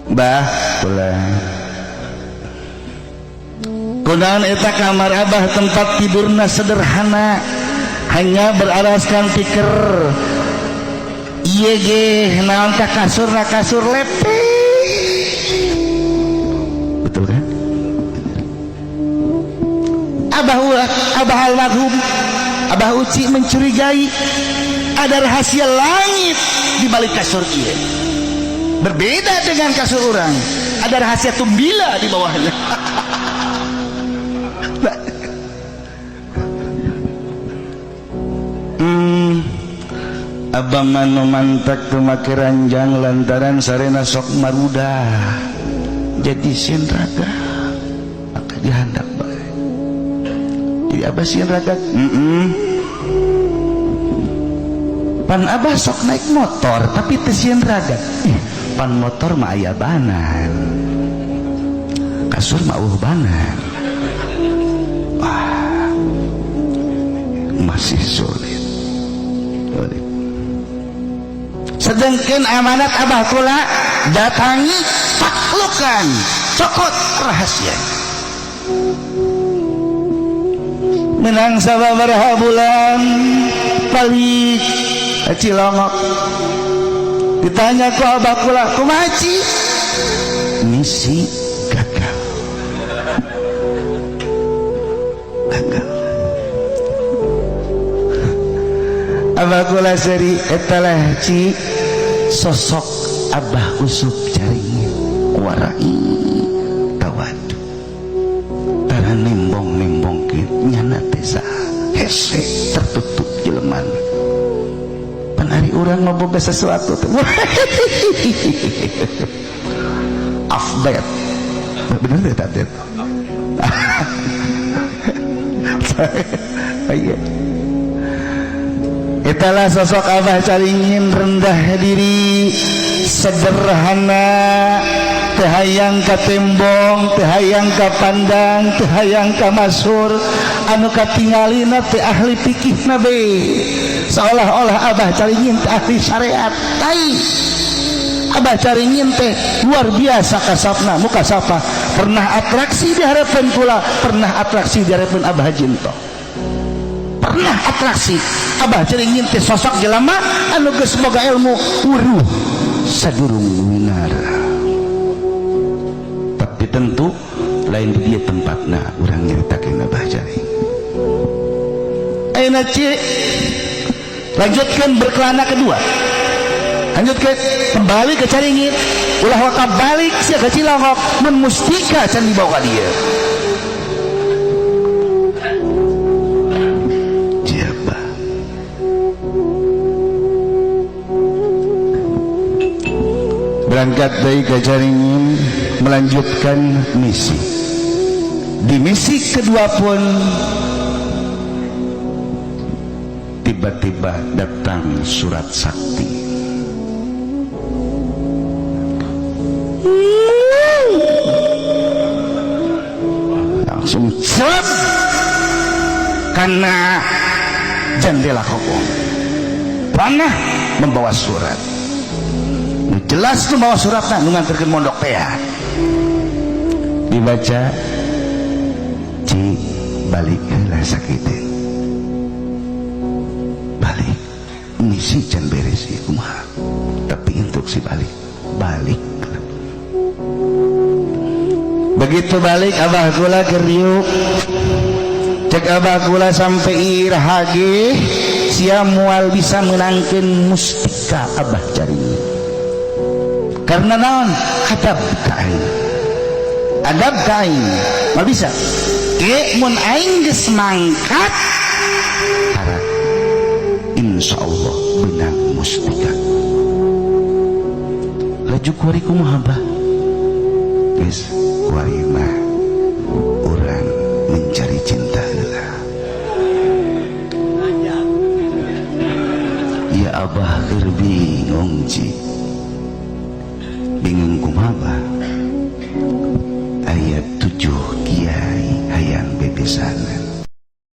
Bah pulang kunaon eta kamar abah tempat tidurna sederhana, hanya beraraskan tikar ieu ge naon ka kasurna kasur lepe. Betul kan? Abah almarhum Abah Uci mencurigai ada rahasia langit di balik kasur ieu. Berbeda dengan kasur orang, ada rahasia tumbila di bawahnya. Abah manu mantak tu make ranjang lantaran sarena sok maruda jadi sieun raga maka dihandak bae. Jadi abah sieun raga pan abah sok naik motor tapi teu sieun raga. Pan motor mah aya banan, kasur mah banan. Wah, masih sulit. Sedangkan amanat abah kula datangi taklukan cokot rahasia menang sababaraha bulan balik Cilongok. Ditanya ku abah kula kumaha Ci? Misi gagal. Abah kula seri etalah Ci sosok abah usuk jaringnya warai tawadu tara nimbong nyana tesa hese tertutup jeleman pan ari urang mah boga sesuatu teh afdal bener teh tadi iya. Itulah sosok abah caringin rendah diri sederhana, tehayang ka tembong, tehayang ka pandang, tehayang ka masur, anu katingalina teh ahli fikih nabe, seolah-olah abah caringin teh ahli syariat. Tai abah caringin teh luar biasa kasapna, muka sapa pernah atraksi di harapan kula, pernah atraksi di harapan abah Jinto, pernah atraksi abah caringin teh sosok jelema anu geus boga ilmu wuruh sadurung winara. Tapi tentu lain di dia tempatna urang nyaritakeun abah caring. Ayeuna Ci lanjutkan berkelana kedua, lanjutkan kembali ke caringin ulah waka balik sia ka Cilongok mun mustika can dibawa ka dieu. Berangkat dari Caringin melanjutkan misi. Di misi kedua pun tiba-tiba datang surat sakti. Langsung cep karena jendela kokong panah membawa surat. Jelas tuh bawa suratnya nganterkeun mondok teh dibaca. Ci balik heula sakitu balik misi can beres ieu kumaha tapi untuk si balik begitu balik abah kula keur riuk cek abah kula sampai irahage sia moal bisa menangkeun mustika abah caringin. Karena naon adab kain mal bisa ge mun aing geus mangkat harap insyaallah benang mustika laju kuari kumaha bah geus kuari mah urang mencari cinta heula. Ya abah keur bingung Ci, bingung kumaha ayat 7 kiai hayang bebesanan